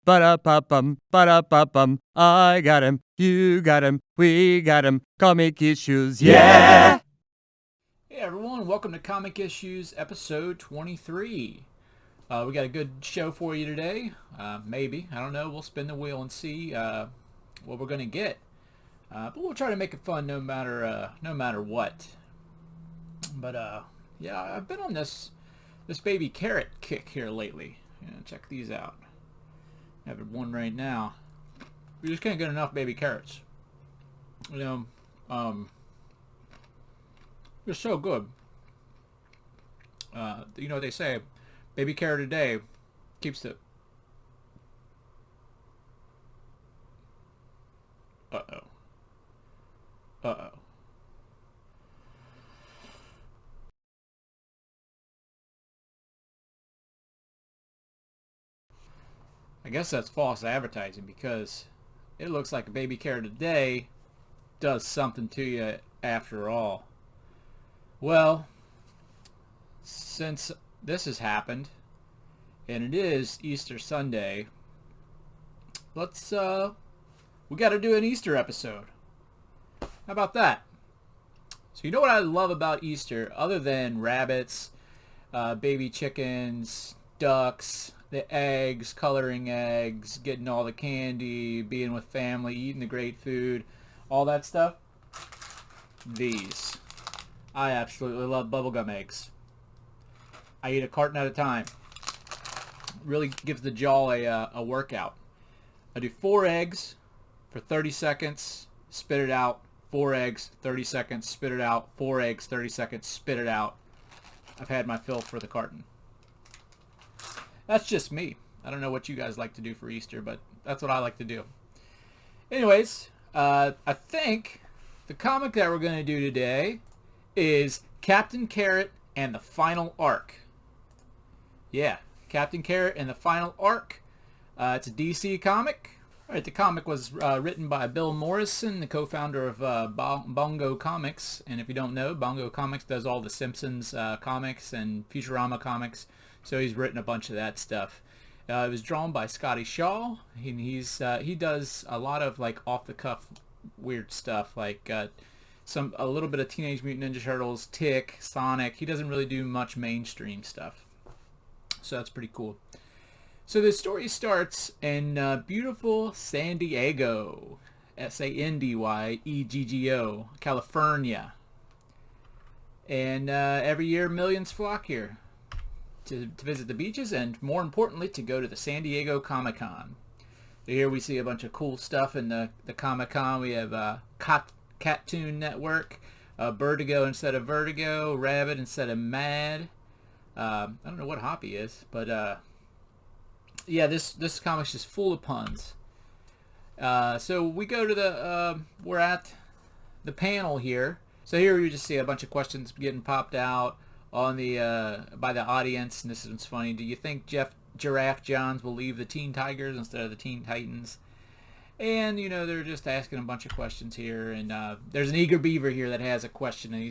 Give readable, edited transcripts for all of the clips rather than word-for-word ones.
Ba-da-ba-bum. I got him, you got him, we got him. Comic issues, yeah! Hey everyone, welcome to Comic Issues episode 23. We got a good show for you today. Maybe, I don't know, we'll spin the wheel and see what we're going to get. But we'll try to make it fun no matter what. But yeah, I've been on this baby carrot kick here lately. Check these out. I have one right now. We just can't get enough baby carrots. They're so good. You know what they say, baby carrot a day keeps the... Uh-oh. Uh-oh. I guess that's false advertising because it looks like a baby carrot a day does something to you after all. Well, since this has happened, and it is Easter Sunday, we got to do an Easter episode. How about that? So you know what I love about Easter, other than rabbits, baby chickens, ducks, the eggs, coloring eggs, getting all the candy, being with family, eating the great food, all that stuff? These. I absolutely love bubblegum eggs. I eat a carton at a time. Really gives the jaw a workout. I do 4 eggs for 30 seconds, spit it out. 4 eggs, 30 seconds, spit it out. 4 eggs, 30 seconds, spit it out. I've had my fill for the carton. That's just me. I don't know what you guys like to do for Easter, but that's what I like to do. Anyways, I think the comic that we're going to do today is Captain Carrot and the Final Arc. Yeah, Captain Carrot and the Final Arc. It's a DC comic. All right, the comic was written by Bill Morrison, the co-founder of Bongo Comics. And if you don't know, Bongo Comics does all the Simpsons comics and Futurama comics. So he's written a bunch of that stuff. It was drawn by Scotty Shaw. He does a lot of like off-the-cuff weird stuff, like a little bit of Teenage Mutant Ninja Turtles, Tick, Sonic. He doesn't really do much mainstream stuff. So that's pretty cool. So the story starts in beautiful San Diego, Sandyeggo, California. And every year millions flock here to visit the beaches and, more importantly, to go to the San Diego Comic-Con. So here we see a bunch of cool stuff in the Comic-Con. We have Cartoon Network, Vertigo instead of Vertigo, Rabbit instead of Mad. I don't know what Hoppy is, but yeah, this comic's just full of puns. So we go to we're at the panel here. So here we just see a bunch of questions getting popped out on the by the audience, and this is funny. Do you think Giraffe Johns will leave the Teen Tigers instead of the Teen Titans? And, you know, they're just asking a bunch of questions here. And there's an eager beaver here that has a question, and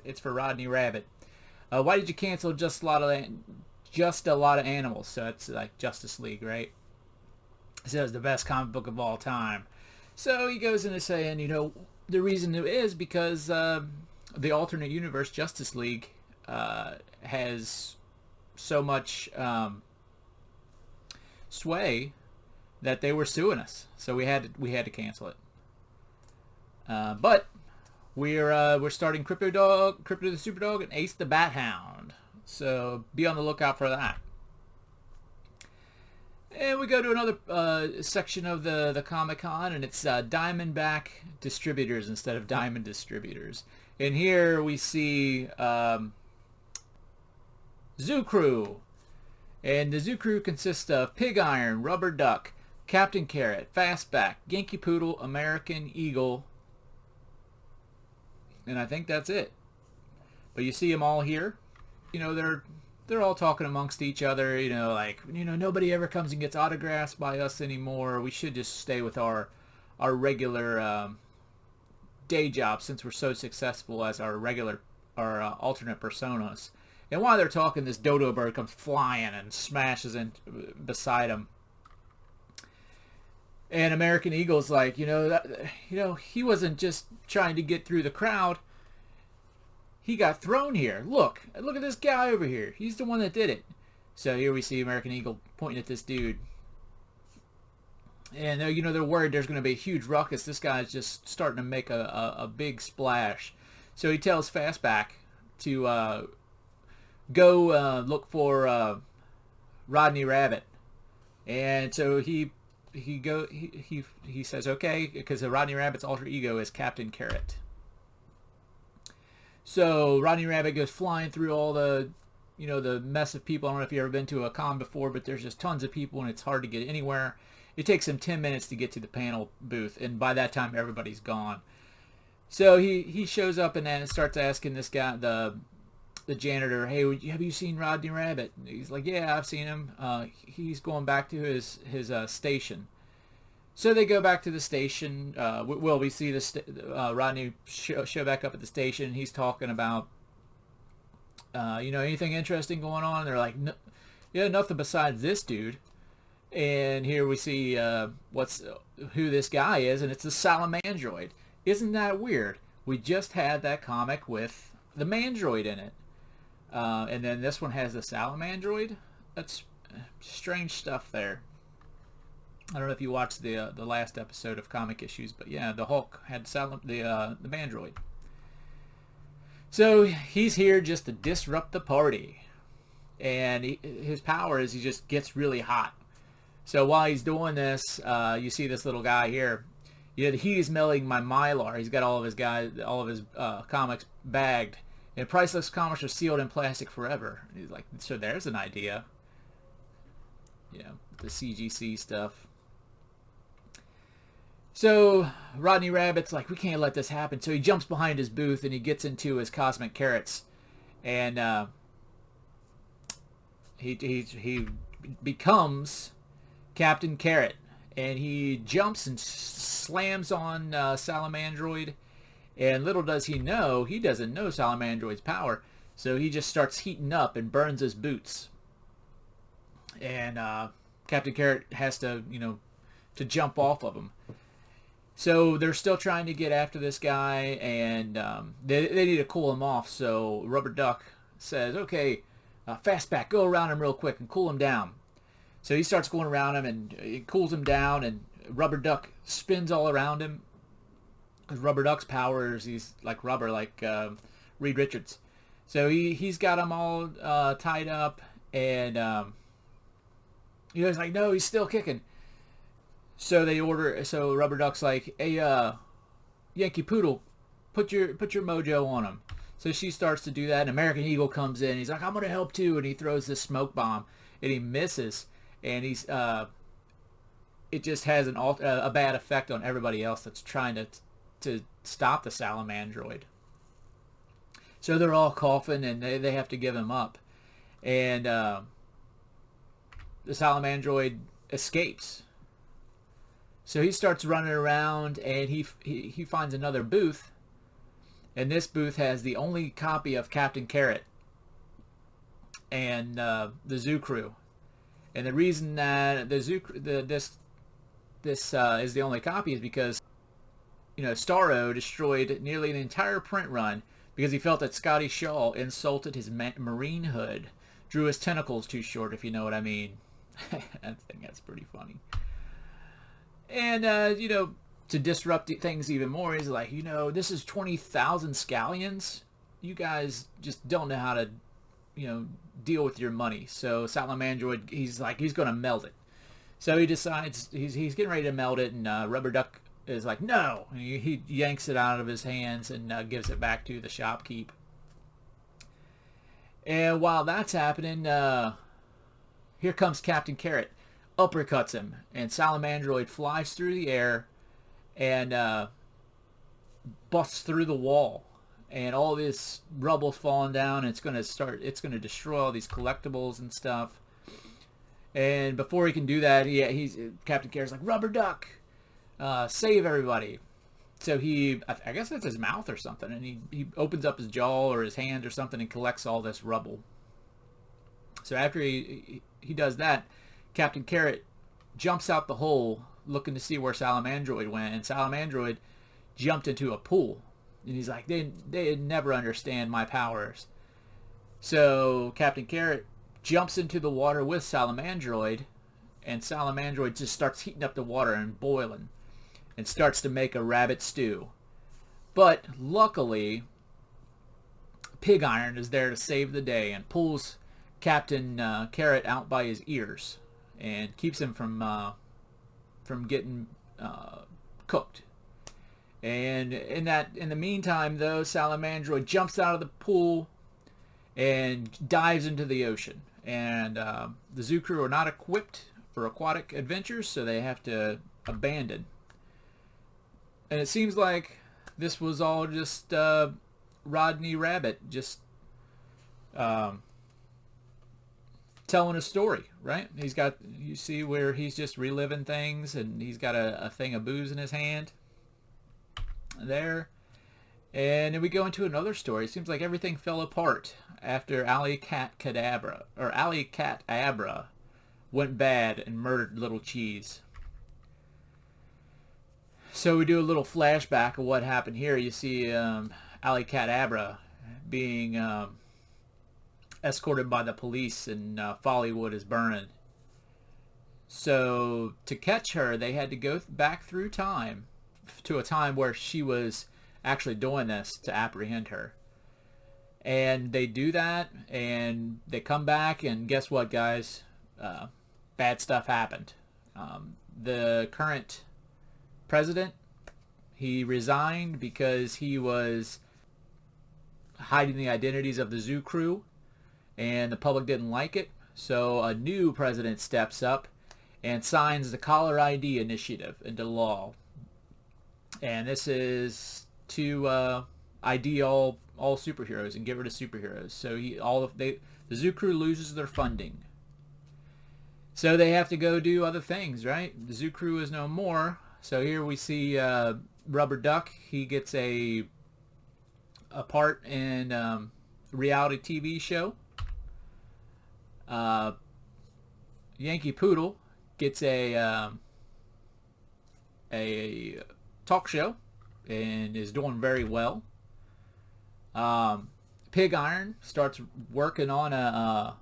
it's for Rodney Rabbit. Why did you cancel just a lot of animals? So it's like Justice League, right? So it's the best comic book of all time. So he goes into saying, you know, the reason it is because the alternate universe Justice League has so much sway that they were suing us, so we had to cancel it. But we're starting Crypto the Superdog, and Ace the Bat Hound. So be on the lookout for that. And we go to another section of the Comic-Con, and it's Diamondback Distributors instead of Diamond Distributors. And here we see Zoo Crew. And the Zoo Crew consists of Pig Iron, Rubber Duck, Captain Carrot, Fastback, Yankee Poodle, American Eagle, and I think that's it. But you see them all here. You know, they're all talking amongst each other. You know, like, you know, nobody ever comes and gets autographs by us anymore. We should just stay with our regular day job since we're so successful as our alternate personas. And while they're talking, this dodo bird comes flying and smashes in beside them. And American Eagle's like, he wasn't just trying to get through the crowd. He got thrown here. Look at this guy over here. He's the one that did it. So here we see American Eagle pointing at this dude. And they're worried there's going to be a huge ruckus. This guy's just starting to make a big splash. So he tells Fastback to go look for Rodney Rabbit. And so he says okay, because Rodney Rabbit's alter ego is Captain Carrot. So Rodney Rabbit goes flying through all the mess of people. I don't know if you've ever been to a con before, but there's just tons of people and it's hard to get anywhere. It takes him 10 minutes to get to the panel booth, and by that time everybody's gone. So he shows up and then starts asking this guy, the janitor, hey, have you seen Rodney Rabbit? And he's like, yeah, I've seen him. He's going back to his station. So they go back to the station. We see Rodney show back up at the station. He's talking about, anything interesting going on? And they're like, no, yeah, nothing besides this dude. And here we see who this guy is, and it's the Salamandroid. Isn't that weird? We just had that comic with the Mandroid in it. And then this one has the Salamandroid. That's strange stuff there. I don't know if you watched the last episode of Comic Issues, but yeah, the Hulk had the Mandroid. So he's here just to disrupt the party, and his power is he just gets really hot. So while he's doing this, you see this little guy here. The heat is melting my mylar. He's got all of his comics bagged, and priceless comics are sealed in plastic forever. And he's like, so there's an idea. The CGC stuff. So Rodney Rabbit's like, we can't let this happen. So he jumps behind his booth and he gets into his cosmic carrots, and he becomes Captain Carrot, and he jumps and slams on Salamandroid. And little does he know, he doesn't know Salamandroid's power, so he just starts heating up and burns his boots. And Captain Carrot has to jump off of him. So they're still trying to get after this guy, and they need to cool him off. So Rubber Duck says, okay, Fastback, go around him real quick and cool him down. So he starts going around him, and it cools him down, and Rubber Duck spins all around him. Because Rubber Duck's power is he's like rubber, like Reed Richards. So he's got them all tied up, and he's like, no, he's still kicking. So so Rubber Duck's like, hey, Yankee Poodle, put your mojo on him. So she starts to do that, and American Eagle comes in. He's like, I'm gonna help too, and he throws this smoke bomb, and he misses, and it just has a bad effect on everybody else that's trying to stop the Salamandroid. So they're all coughing, and they have to give him up, and the Salamandroid escapes. So he starts running around, and he finds another booth, and this booth has the only copy of Captain Carrot and the Zoo Crew. And the reason that this is the only copy is because Starro destroyed nearly the entire print run because he felt that Scotty Shaw insulted his marinehood, drew his tentacles too short, if you know what I mean. I think that's pretty funny. And, to disrupt things even more, he's like, this is 20,000 scallions. You guys just don't know how to, deal with your money. So Salamandroid, he's going to melt it. So he decides, he's getting ready to melt it, and Rubber Duck is like, no! And he yanks it out of his hands and gives it back to the shopkeep. And while that's happening, here comes Captain Carrot. Uppercuts him, and Salamandroid flies through the air and busts through the wall, and all this rubble's falling down, and it's going to destroy all these collectibles and stuff. And before he can do that, Captain Carrot's like, Rubber Duck, save everybody. So I guess that's his mouth or something, and he opens up his jaw or his hand or something and collects all this rubble. So after he does that, Captain Carrot jumps out the hole looking to see where Salamandroid went, and Salamandroid jumped into a pool. And he's like, they'd never understand my powers. So Captain Carrot jumps into the water with Salamandroid, and Salamandroid just starts heating up the water and boiling, and starts to make a rabbit stew. But luckily, Pig Iron is there to save the day and pulls Captain Carrot out by his ears and keeps him from getting cooked. And in the meantime, though, Salamandroid jumps out of the pool and dives into the ocean. And the zoo crew are not equipped for aquatic adventures, so they have to abandon. And it seems like this was all just Rodney Rabbit just telling a story, right? He's got, you see where he's just reliving things, and he's got a thing of booze in his hand there. And then we go into another story. It seems like everything fell apart after Alley Cat Abra went bad and murdered Little Cheese. So we do a little flashback of what happened here. You see Alley Cat Abra being escorted by the police, and Follywood is burning. So to catch her, they had to go back through time to a time where she was actually doing this to apprehend her. And they do that, and they come back, and guess what, guys? Bad stuff happened. The current president, he resigned because he was hiding the identities of the zoo crew, and the public didn't like it. So a new president steps up and signs the Caller ID initiative into law. And this is to ID all superheroes and get rid of superheroes. So the zoo crew loses their funding. So they have to go do other things, right? The zoo crew is no more. So here we see Rubber Duck. He gets a part in a reality TV show. Yankee Poodle gets a talk show and is doing very well. Pig Iron starts working on a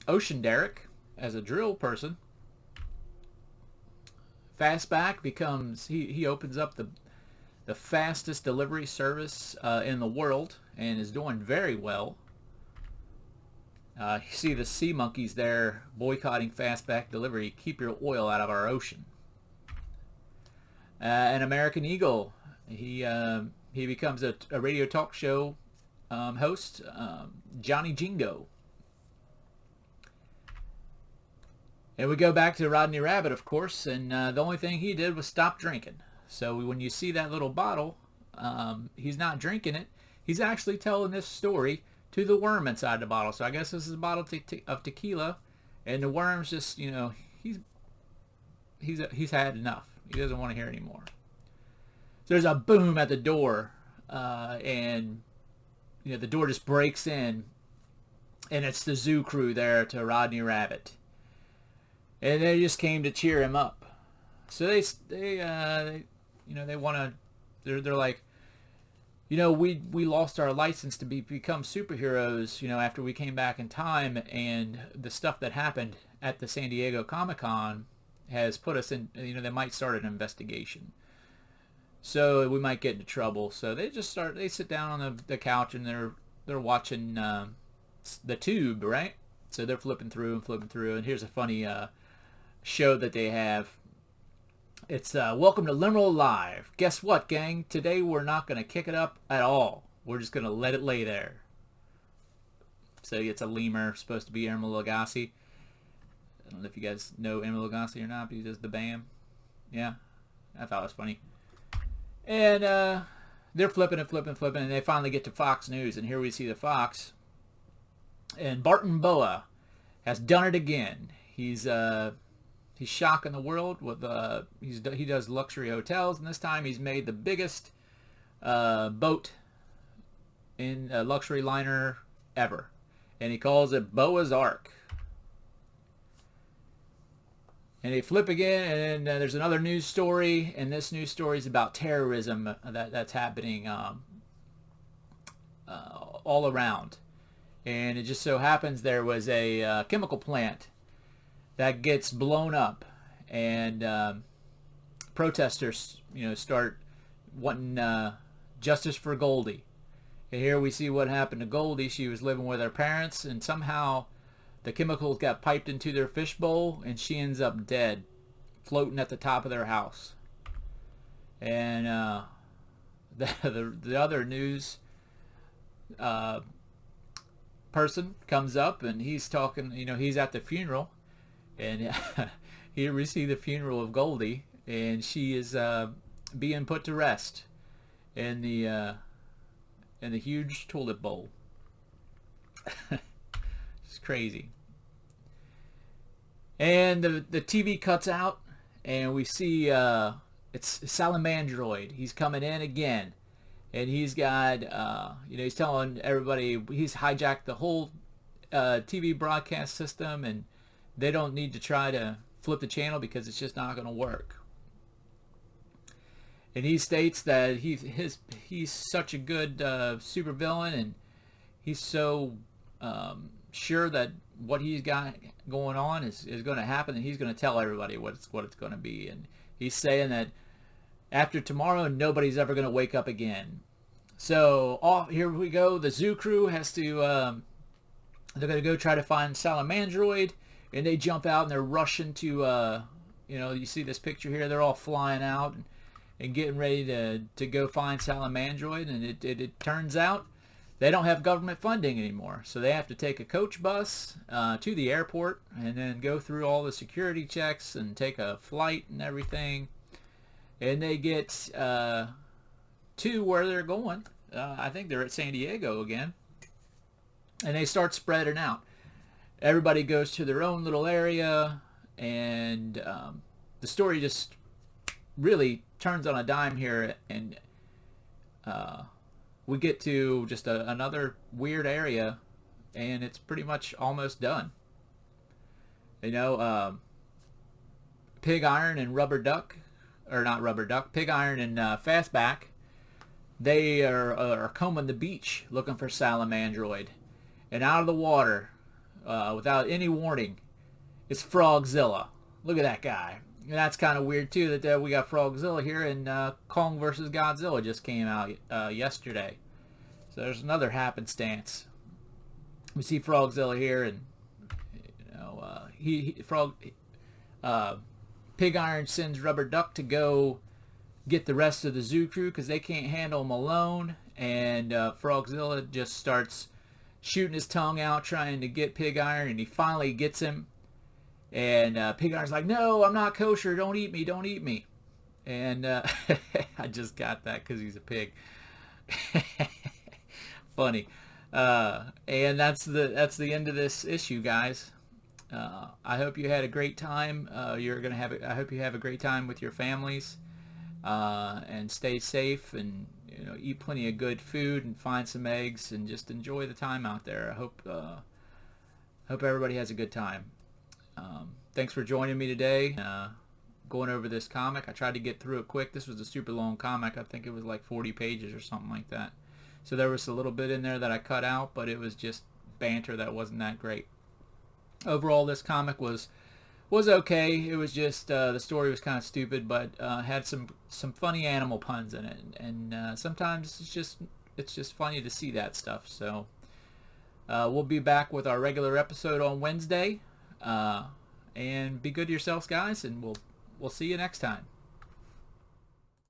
ocean derrick as a drill person. Fastback becomes, he opens up the fastest delivery service in the world and is doing very well. You see the sea monkeys there boycotting fastback delivery. Keep your oil out of our ocean. An American Eagle, he becomes a radio talk show host, Johnny Jingo. And we go back to Rodney Rabbit, of course, and the only thing he did was stop drinking. So when you see that little bottle, he's not drinking it. He's actually telling this story to the worm inside the bottle. So I guess this is a bottle of tequila, and the worm's just, he's had enough. He doesn't want to hear anymore. So there's a boom at the door, and the door just breaks in, and it's the zoo crew there to Rodney Rabbit. And they just came to cheer him up. So they want to. They're like, we lost our license to become superheroes. After we came back in time, and the stuff that happened at the San Diego Comic-Con has put us in. They might start an investigation. So we might get into trouble. So they sit down on the couch, and they're watching the Tube, right? So they're flipping through, and here's a funny show that they have. It's Welcome to Limerell Live. Guess what, gang? Today we're not going to kick it up at all. We're just going to let it lay there. So it's a lemur, supposed to be Emeril Lagasse. I don't know if you guys know Emeril Lagasse or not, but he does the BAM. Yeah, I thought it was funny. And they're flipping, and they finally get to Fox News, and here we see the Fox. And Barton Boa has done it again. He's shocking the world with he does luxury hotels, and this time he's made the biggest boat in a luxury liner ever, and he calls it Boa's Ark. And they flip again, and then there's another news story, and this news story is about terrorism that's happening all around. And it just so happens there was a chemical plant that gets blown up, and protesters, start wanting justice for Goldie. And here we see what happened to Goldie. She was living with her parents, and somehow the chemicals got piped into their fishbowl, and she ends up dead, floating at the top of their house. And the other news person comes up, and he's talking. He's at the funeral, and here we see the funeral of Goldie, and she is being put to rest in the huge toilet bowl. It's crazy. And the TV cuts out, and we see it's Salamandroid. He's coming in again, and he's got he's telling everybody he's hijacked the whole TV broadcast system, and they don't need to try to flip the channel because it's just not going to work. And he states that he's such a good supervillain, and he's so sure that what he's got going on is going to happen, and he's going to tell everybody what it's going to be. And he's saying that after tomorrow, nobody's ever going to wake up again. So here we go. The zoo crew has to they're going to go try to find Salamandroid, and they jump out and they're rushing to you see this picture here. They're all flying out and getting ready to go find Salamandroid, and it turns out they don't have government funding anymore, so they have to take a coach bus to the airport and then go through all the security checks and take a flight and everything, and they get to where they're going. I think they're at San Diego again, and they start spreading out. Everybody goes to their own little area, and the story just really turns on a dime here, and we get to just another weird area, and it's pretty much almost done. Pig Iron and Rubber Duck, or not Rubber Duck, Pig Iron and Fastback, they are combing the beach looking for Salamandroid, and out of the water, without any warning, it's Frogzilla. Look at that guy. And that's kind of weird too that we got Frogzilla here, and Kong vs. Godzilla just came out yesterday. So there's another happenstance. We see Frogzilla here, and Pig Iron sends Rubber Duck to go get the rest of the zoo crew because they can't handle him alone, and Frogzilla just starts shooting his tongue out trying to get Pig Iron, and he finally gets him. And Pig Iron's like, no, I'm not kosher. Don't eat me. Don't eat me. And I just got that because he's a pig. Funny. And that's the end of this issue, guys. I hope you had a great time. I hope you have a great time with your families, and stay safe, and eat plenty of good food, and find some eggs, and just enjoy the time out there. I hope everybody has a good time. Thanks for joining me today, going over this comic. I tried to get through it quick. This was a super long comic. I think it was like 40 pages or something like that. So there was a little bit in there that I cut out, but it was just banter that wasn't that great. Overall, this comic was okay. It was just the story was kind of stupid, but had some funny animal puns in it, and sometimes it's just funny to see that stuff. So we'll be back with our regular episode on Wednesday. And be good to yourselves, guys, and we'll see you next time.